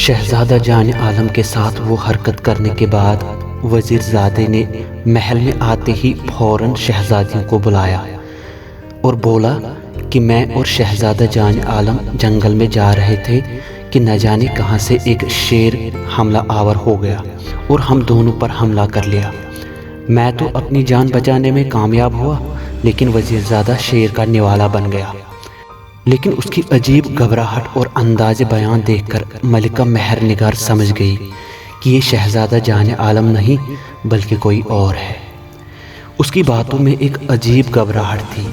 شہزادہ جان عالم کے ساتھ وہ حرکت کرنے کے بعد وزیر زادے نے محل میں آتے ہی فوراً شہزادیوں کو بلایا اور بولا کہ میں اور شہزادہ جان عالم جنگل میں جا رہے تھے کہ نہ جانے کہاں سے ایک شیر حملہ آور ہو گیا اور ہم دونوں پر حملہ کر لیا۔ میں تو اپنی جان بچانے میں کامیاب ہوا، لیکن وزیر زادہ شیر کا نوالا بن گیا۔ لیکن اس کی عجیب گھبراہٹ اور انداز بیان دیکھ کر ملکہ مہر نگار سمجھ گئی کہ یہ شہزادہ جان عالم نہیں بلکہ کوئی اور ہے۔ اس کی باتوں میں ایک عجیب گھبراہٹ تھی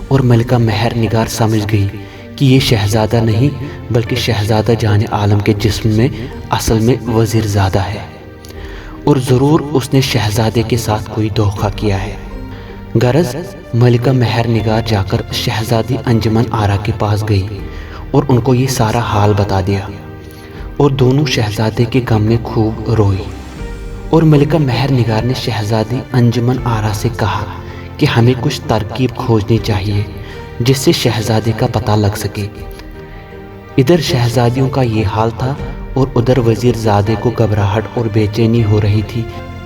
اور ملکہ مہر نگار سمجھ گئی کہ یہ شہزادہ نہیں بلکہ شہزادہ جان عالم کے جسم میں اصل میں وزیر زادہ ہے، اور ضرور اس نے شہزادے کے ساتھ کوئی دھوکہ کیا ہے۔ غرض ملکہ مہر نگار جا کر شہزادی انجمن آرا کے پاس گئی اور ان کو یہ سارا حال بتا دیا، اور دونوں شہزادے کے غم میں خوب روئی۔ اور ملکہ مہر نگار نے شہزادی انجمن آرا سے کہا کہ ہمیں کچھ ترکیب کھوجنی چاہیے جس سے شہزادے کا پتہ لگ سکے۔ ادھر شہزادیوں کا یہ حال تھا اور ادھر وزیر زادے کو گھبراہٹ اور بے چینی ہو رہی تھی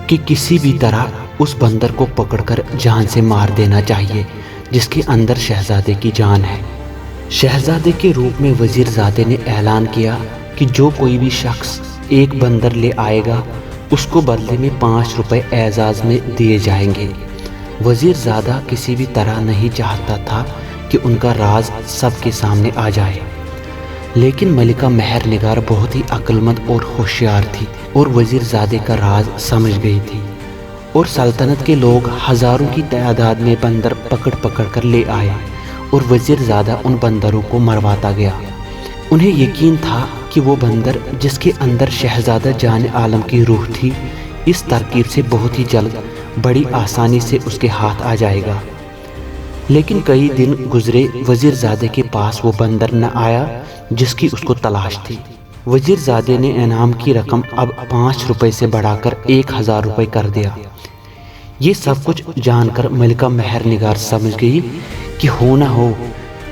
کہ کسی بھی طرح اس بندر کو پکڑ کر جان سے مار دینا چاہیے جس کے اندر شہزادے کی جان ہے۔ شہزادے کے روپ میں وزیر زادے نے اعلان کیا کہ جو کوئی بھی شخص ایک بندر لے آئے گا اس کو بدلے میں 5 روپے اعزاز میں دیے جائیں گے۔ وزیر زادہ کسی بھی طرح نہیں چاہتا تھا کہ ان کا راز سب کے سامنے آ جائے، لیکن ملکہ مہر نگار بہت ہی عقل مند اور ہوشیار تھی اور وزیر زادے کا راز سمجھ گئی تھی، اور سلطنت کے لوگ ہزاروں کی تعداد میں بندر پکڑ پکڑ کر لے آئے اور وزیر زادہ ان بندروں کو مرواتا گیا۔ انہیں یقین تھا کہ وہ بندر جس کے اندر شہزادہ جان عالم کی روح تھی اس ترکیب سے بہت ہی جلد بڑی آسانی سے اس کے ہاتھ آ جائے گا۔ لیکن کئی دن گزرے، وزیر زادے کے پاس وہ بندر نہ آیا جس کی اس کو تلاش تھی۔ وزیر زادے نے انعام کی رقم اب 5 روپے سے بڑھا کر 1000 روپے کر دیا۔ یہ سب کچھ جان کر ملکہ مہر نگار سمجھ گئی کہ ہو نہ ہو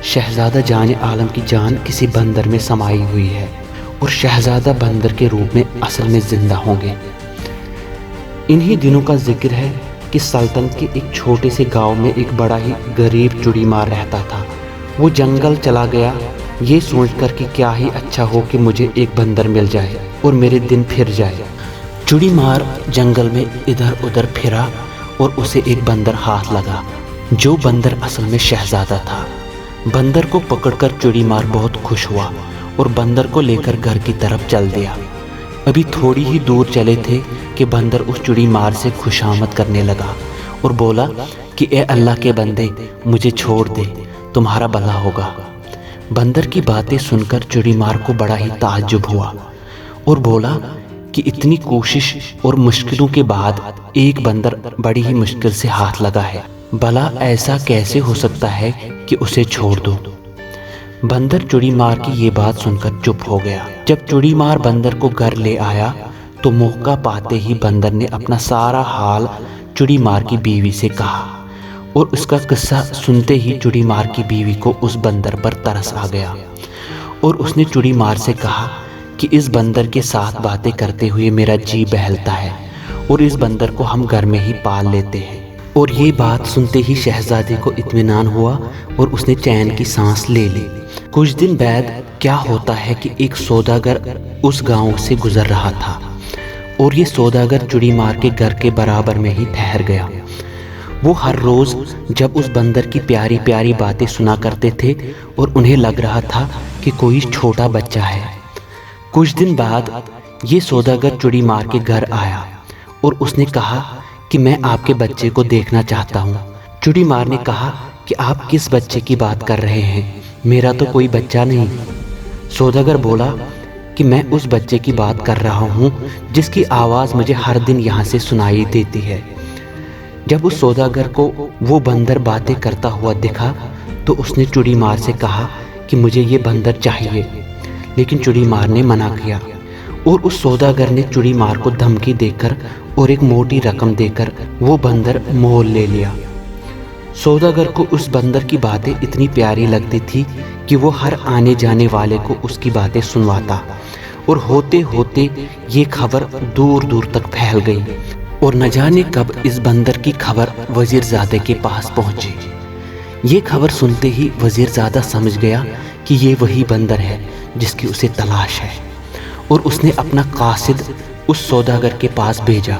شہزادہ جان عالم کی جان کسی بندر میں سمائی ہوئی ہے اور شہزادہ بندر کے روپ میں اصل میں زندہ ہوں گے۔ انہی دنوں کا ذکر ہے کہ سلطنت کے ایک چھوٹے سے گاؤں میں ایک بڑا ہی غریب چڑی مار رہتا تھا۔ وہ جنگل چلا گیا یہ سوچ کر کہ کیا ہی اچھا ہو کہ مجھے ایک بندر مل جائے اور میرے دن پھر جائے۔ چڑی مار جنگل میں ادھر ادھر پھرا اور اسے ایک بندر ہاتھ لگا جو بندر اصل میں شہزادہ تھا۔ بندر کو پکڑ کر چڑی مار بہت خوش ہوا اور بندر کو لے کر گھر کی طرف چل دیا۔ ابھی تھوڑی ہی دور چلے تھے کہ بندر اس چڑی مار سے خوشامد کرنے لگا اور بولا کہ اے اللہ کے بندے مجھے چھوڑ دے، تمہارا بھلا ہوگا۔ بندر کی باتیں سن کر چڑی مار کو بڑا ہی تعجب ہوا اور بولا کہ اتنی کوشش اور مشکلوں کے بعد ایک بندر بڑی ہی مشکل سے ہاتھ لگا ہے، بھلا ایسا کیسے ہو سکتا ہے کہ اسے چھوڑ دو۔ بندر چڑی مار کی یہ بات سن کر چپ ہو گیا۔ جب چڑی مار بندر کو گھر لے آیا تو موقع پاتے ہی بندر نے اپنا سارا حال چڑی مار کی بیوی سے کہا، اور اس کا قصہ سنتے ہی چڑی مار کی بیوی کو اس بندر پر ترس آ گیا اور اس نے چڑی مار سے کہا کہ اس بندر کے ساتھ باتیں کرتے ہوئے میرا جی بہلتا ہے اور اس بندر کو ہم گھر میں ہی پال لیتے ہیں۔ اور یہ بات سنتے ہی شہزادے کو اطمینان ہوا اور اس نے چین کی سانس لے لی۔ کچھ دن بعد کیا ہوتا ہے کہ ایک سوداگر اس گاؤں سے گزر رہا تھا اور یہ سوداگر چڑی مار کے گھر کے برابر میں ہی ٹھہر گیا۔ وہ ہر روز جب اس بندر کی پیاری پیاری باتیں سنا کرتے تھے اور انہیں لگ رہا تھا کہ کوئی چھوٹا بچہ ہے۔ کچھ دن بعد یہ سوداگر چڑی مار کے گھر آیا اور اس نے کہا کہ میں آپ کے بچے کو دیکھنا چاہتا ہوں۔ چڑی مار نے کہا کہ آپ کس بچے کی بات کر رہے ہیں؟ میرا تو کوئی بچہ نہیں۔ سوداگر بولا کہ میں اس بچے کی بات کر رہا ہوں جس کی آواز مجھے ہر دن یہاں سے سنائی دیتی ہے۔ جب اس سوداگر کو وہ بندر باتیں کرتا ہوا دکھا تو اس نے چڑی مار سے کہا کہ مجھے یہ بندر چاہیے، لیکن چڑی مار نے منع کیا اور اس سوداگر نے چڑی مار کو دھمکی دے کر اور ایک موٹی رقم دے کر وہ بندر مول لے لیا۔ سوداگر کو اس بندر کی باتیں اتنی پیاری لگتی تھی کہ وہ ہر آنے جانے والے کو اس کی باتیں سنواتا اور ہوتے ہوتے یہ خبر دور دور تک پھیل گئی اور نہ جانے کب اس بندر کی خبر وزیر زادے کے پاس پہنچی۔ یہ خبر سنتے ہی وزیر زادہ سمجھ گیا کہ یہ وہی بندر ہے جس کی اسے تلاش ہے، اور اس نے اپنا قاصد اس سوداگر کے پاس بھیجا۔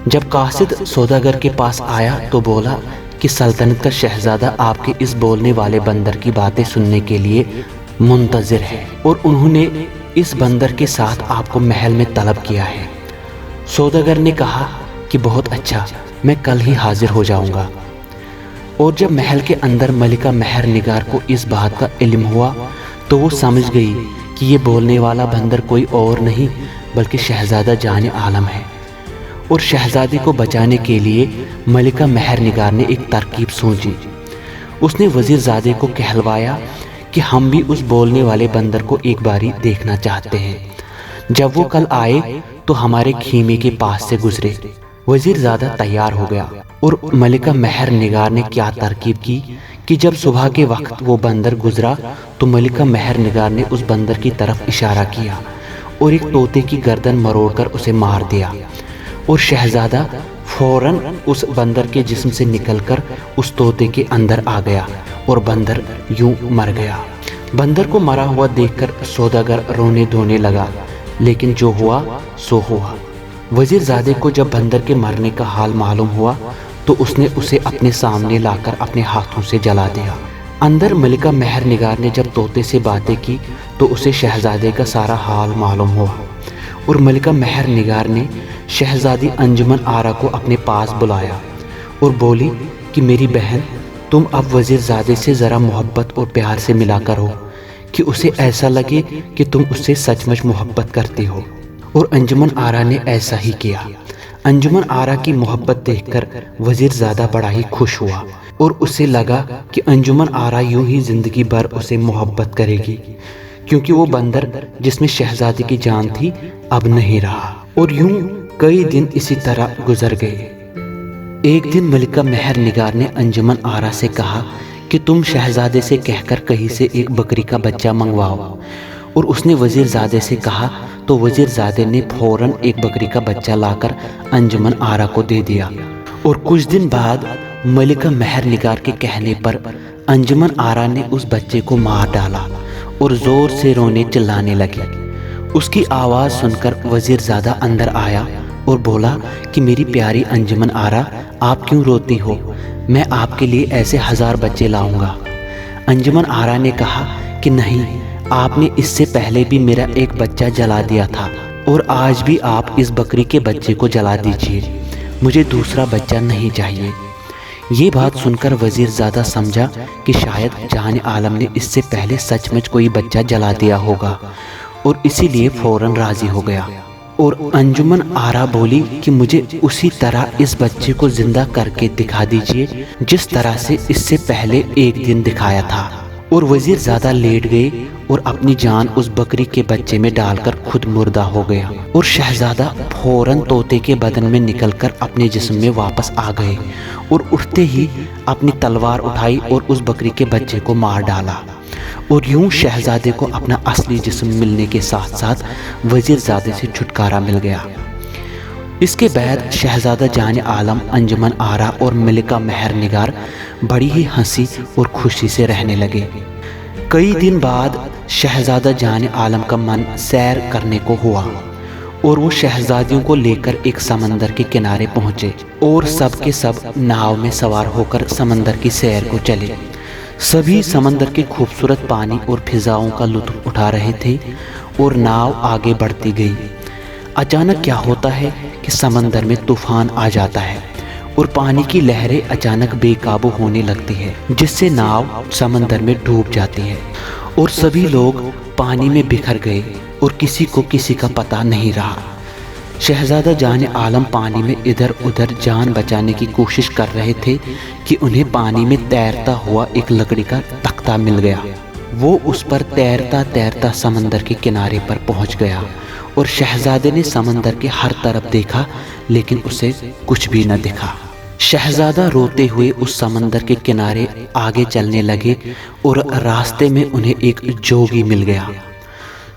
جب قاصد سوداگر کے پاس آیا تو بولا کہ سلطنت کا شہزادہ آپ کے اس بولنے والے بندر کی باتیں سننے کے لیے منتظر ہے، اور انہوں نے اس بندر کے ساتھ آپ کو محل میں طلب کیا ہے۔ سوداگر نے کہا کہ بہت اچھا، میں کل ہی حاضر ہو جاؤں گا۔ اور جب محل کے اندر ملکہ مہر نگار کو اس بات کا علم ہوا تو وہ سمجھ گئی کہ یہ بولنے والا بندر کوئی اور نہیں بلکہ شہزادہ جان عالم ہے، اور شہزادی کو بچانے کے لیے ملکہ مہر نگار نے ایک ترکیب سوچی۔ اس نے وزیر زادے کو کہلوایا کہ ہم بھی اس بولنے والے بندر کو ایک باری دیکھنا چاہتے ہیں، جب وہ کل آئے تو ہمارے خیمے کے پاس سے گزرے۔ وزیر زادہ تیار ہو گیا، اور ملکہ مہر نگار نے کیا ترکیب کی کہ جب صبح کے وقت وہ بندر گزرا تو ملکہ مہر نگار نے اس بندر کی طرف اشارہ کیا اور ایک طوطے کی گردن مروڑ کر اسے مار دیا، اور شہزادہ فوراً اس بندر کے جسم سے نکل کر اس طوطے کے اندر آ گیا اور بندر یوں مر گیا۔ بندر کو مرا ہوا دیکھ کر سوداگر رونے دھونے لگا، لیکن جو ہوا سو ہوا۔ وزیر زادے کو جب بندر کے مرنے کا حال معلوم ہوا تو اس نے اسے اپنے سامنے لا کر اپنے ہاتھوں سے جلا دیا۔ اندر ملکہ مہر نگار نے جب طوطے سے باتیں کی تو اسے شہزادے کا سارا حال معلوم ہوا، اور ملکہ مہر نگار نے شہزادی انجمن آرا کو اپنے پاس بلایا اور بولی کہ میری بہن، تم اب وزیر زادے سے ذرا محبت اور پیار سے ملا کرو کہ اسے ایسا لگے کہ تم اس سے سچ مچ محبت کرتی ہو۔ اور انجمن آرا نے ایسا ہی کیا۔ انجمن آرا کی محبت دیکھ کر وزیر زادہ بڑا ہی خوش ہوا، اور اسے لگا کہ انجمن آرا یوں ہی زندگی بھر اسے محبت کرے گی، کیونکہ وہ بندر جس میں شہزادی کی جان تھی اب نہیں رہا۔ اور یوں کئی دن اسی طرح گزر گئے۔ ایک دن ملکہ مہر نگار نے انجمن آرا سے کہا کہ تم شہزادے سے کہہ کر کہیں سے ایک بکری کا بچہ منگواؤ، اور اس نے وزیر زادے سے کہا تو وزیر زادے نے فوراً ایک بکری کا بچہ لا کر انجمن آرا کو دے دیا۔ اور کچھ دن بعد ملکہ مہر نگار کے کہنے پر انجمن آرا نے اس بچے کو مار ڈالا اور زور سے رونے چلانے لگی۔ اس کی آواز سن کر وزیر زادہ اندر آیا اور بولا کہ میری پیاری انجمن آرا، آپ کیوں روتی ہو؟ میں آپ کے لیے ایسے 1000 بچے لاؤں گا۔ انجمن آرا نے کہا کہ نہیں، آپ نے اس سے پہلے بھی میرا ایک بچہ جلا دیا تھا، اور آج بھی آپ اس بکری کے بچے کو جلا دیجیے، مجھے دوسرا بچہ نہیں چاہیے۔ یہ بات سن کر وزیر زادہ سمجھا کہ شاید جان عالم نے اس سے پہلے سچ مچ کوئی بچہ جلا دیا ہوگا، اور اسی لیے فوراً راضی ہو گیا۔ اور انجمن آرا بولی کہ مجھے اسی طرح اس بچے کو زندہ کر کے دکھا دیجیے جس طرح سے اس سے پہلے ایک دن دکھایا تھا۔ اور وزیر زادہ لیٹ گئے اور اپنی جان اس بکری کے بچے میں ڈال کر خود مردہ ہو گیا، اور شہزادہ فوراً طوطے کے بدن میں نکل کر اپنے جسم میں واپس آ گئے، اور اٹھتے ہی اپنی تلوار اٹھائی اور اس بکری کے بچے کو مار ڈالا، اور یوں شہزادے کو اپنا اصلی جسم ملنے کے ساتھ ساتھ وزیر زادے سے چھٹکارا مل گیا۔ اس کے بعد شہزادہ جان عالم، انجمن آرا اور ملکہ مہر نگار بڑی ہی ہنسی اور خوشی سے رہنے لگے۔ کئی دن بعد شہزادہ جان عالم کا من سیر کرنے کو ہوا، اور وہ شہزادیوں کو لے کر ایک سمندر کے کنارے پہنچے، اور سب کے سب ناؤ میں سوار ہو کر سمندر کی سیر کو چلے۔ سبھی سمندر کے خوبصورت پانی اور فضاؤں کا لطف اٹھا رہے تھے، اور ناؤ آگے بڑھتی گئی۔ اچانک کیا ہوتا ہے کہ سمندر میں طوفان آ جاتا ہے، اور پانی کی لہریں اچانک بے قابو ہونے لگتی ہے، جس سے ناؤ سمندر میں ڈوب جاتی ہے، اور سبھی لوگ پانی میں بکھر گئے اور کسی کو کسی کا پتہ نہیں رہا۔ شہزادہ جان عالم پانی میں ادھر ادھر جان بچانے کی کوشش کر رہے تھے کہ انہیں پانی میں تیرتا ہوا ایک لکڑی کا تختہ مل گیا۔ وہ اس پر تیرتا تیرتا سمندر کے کنارے پر پہنچ گیا، اور شہزادے نے سمندر کے ہر طرف دیکھا لیکن اسے کچھ بھی نہ دکھا۔ شہزادہ روتے ہوئے اس سمندر کے کنارے آگے چلنے لگے، اور راستے میں انہیں ایک جوگی مل گیا۔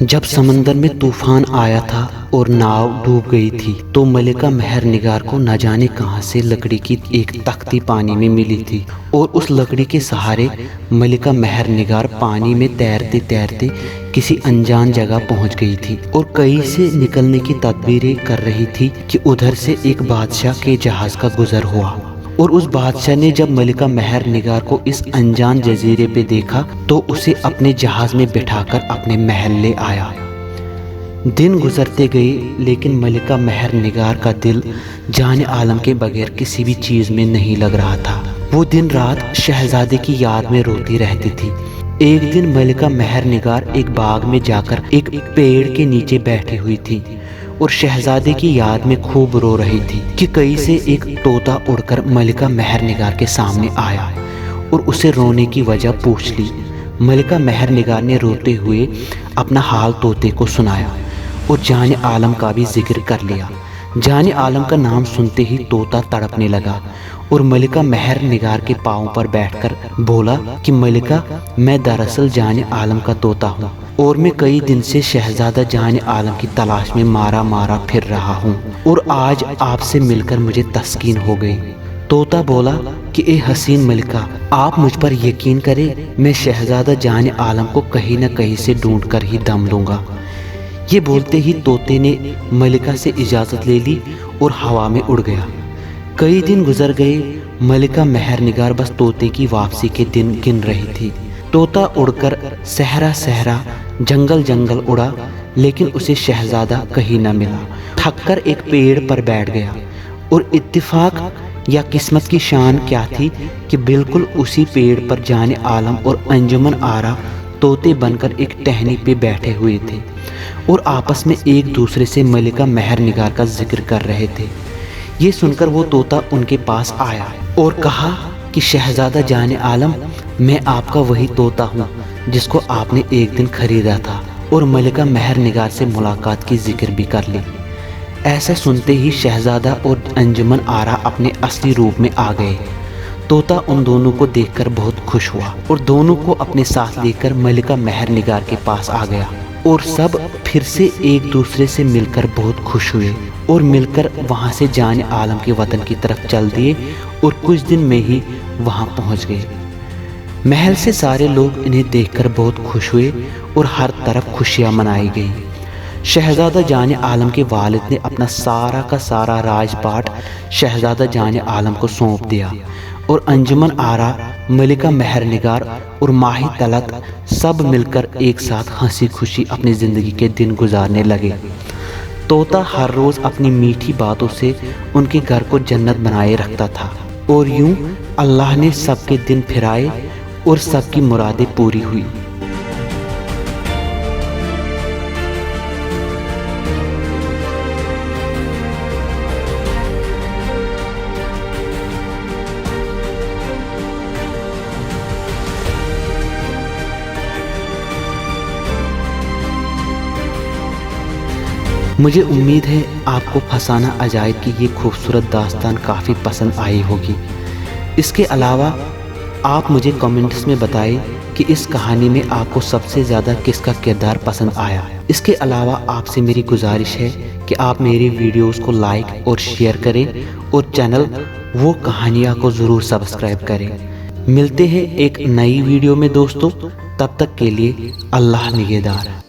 جب سمندر میں طوفان آیا تھا اور ناؤ ڈوب گئی تھی تو ملکہ مہر نگار کو نہ جانے کہاں سے لکڑی کی ایک تختی پانی میں ملی تھی، اور اس لکڑی کے سہارے ملکہ مہر نگار پانی میں تیرتے تیرتے کسی انجان جگہ پہنچ گئی تھی اور کہیں سے نکلنے کی تدبیریں کر رہی تھی کہ ادھر سے ایک بادشاہ کے جہاز کا گزر ہوا، اور اس بادشاہ نے جب ملکہ مہر نگار کو اس انجان جزیرے پہ دیکھا تو اسے اپنے جہاز میں بٹھا کر اپنے محل لے آیا۔ دن گزرتے گئے لیکن ملکہ مہر نگار کا دل جان عالم کے بغیر کسی بھی چیز میں نہیں لگ رہا تھا۔ وہ دن رات شہزادے کی یاد میں روتی رہتی تھی۔ ایک دن ملکہ مہر نگار ایک باغ میں جا کر ایک پیڑ کے نیچے بیٹھی ہوئی تھی اور شہزادے کی یاد میں خوب رو رہی تھی کہ کہیں سے ایک طوطا اڑ کر ملکہ مہر نگار کے سامنے آیا اور اسے رونے کی وجہ پوچھ لی۔ ملکہ مہر نگار نے روتے ہوئے اپنا حال طوطے کو سنایا اور جان عالم کا بھی ذکر کر لیا۔ جان عالم کا نام سنتے ہی طوطا تڑپنے لگا اور ملکہ مہر نگار کے پاؤں پر بیٹھ کر بولا کہ ملکہ، میں دراصل جان عالم کا طوطا ہوں اور میں کئی دن سے شہزادہ جان عالم کی تلاش میں مارا مارا پھر رہا ہوں، اور آج آپ سے مل کر مجھے تسکین ہو گئی۔ طوطا بولا کہ اے حسین ملکہ، آپ مجھ پر یقین کریں، میں شہزادہ جان عالم کو کہیں نہ کہیں سے ڈھونڈ کر ہی دم لوں گا۔ یہ بولتے ہی طوطے نے ملکہ سے اجازت لے لی اور ہوا میں اڑ گیا۔ کئی دن گزر گئے، ملکہ مہر نگار بس طوطے کی واپسی کے دن گن رہی تھی۔ طوطا اڑ کر صحرا صحرا جنگل جنگل اڑا لیکن اسے شہزادہ کہیں نہ ملا۔ تھک کر ایک پیڑ پر بیٹھ گیا، اور اتفاق یا قسمت کی شان کیا تھی کہ بالکل اسی پیڑ پر جان عالم اور انجمن آرا طوطے بن کر ایک ٹہنی پہ بیٹھے ہوئے تھے اور آپس میں ایک دوسرے سے ملکہ مہر نگار کا ذکر کر رہے تھے۔ یہ سن کر وہ طوطا ان کے پاس آیا اور کہا کہ شہزادہ جان عالم، میں آپ کا وہی طوطا ہوں جس کو آپ نے ایک دن خریدا تھا، اور ملکہ مہر نگار سے ملاقات کی ذکر بھی کر لی۔ ایسا سنتے ہی شہزادہ اور انجمن آرا اپنے اصلی روپ میں آ گئے۔ طوطا ان دونوں کو دیکھ کر بہت خوش ہوا اور دونوں کو اپنے ساتھ لے کر ملکہ مہر نگار کے پاس آ گیا، اور سب پھر سے ایک دوسرے سے مل کر بہت خوش ہوئے اور مل کر وہاں سے جان عالم کے وطن کی طرف چل دیے اور کچھ دن میں ہی وہاں پہنچ گئے۔ محل سے سارے لوگ انہیں دیکھ کر بہت خوش ہوئے اور ہر طرف خوشیاں منائی گئی۔ شہزادہ جان عالم کے والد نے اپنا سارا کا سارا راج پاٹ شہزادہ جان عالم کو سونپ دیا، اور انجمن آرا، ملکہ مہر نگار اور ماہی طلعت سب مل کر ایک ساتھ ہنسی خوشی اپنی زندگی کے دن گزارنے لگے۔ طوطا ہر روز اپنی میٹھی باتوں سے ان کے گھر کو جنت بنائے رکھتا تھا، اور یوں اللہ نے سب کے دن پھرائے اور سب کی مرادیں پوری ہوئی۔ مجھے امید ہے آپ کو فسانہ عجائب کی یہ خوبصورت داستان کافی پسند آئی ہوگی۔ اس کے علاوہ آپ مجھے کمنٹس میں بتائیں کہ اس کہانی میں آپ کو سب سے زیادہ کس کا کردار پسند آیا۔ اس کے علاوہ آپ سے میری گزارش ہے کہ آپ میری ویڈیوز کو لائک اور شیئر کریں اور چینل وہ کہانیاں کو ضرور سبسکرائب کریں۔ ملتے ہیں ایک نئی ویڈیو میں دوستو، تب تک کے لیے اللہ نگہدار۔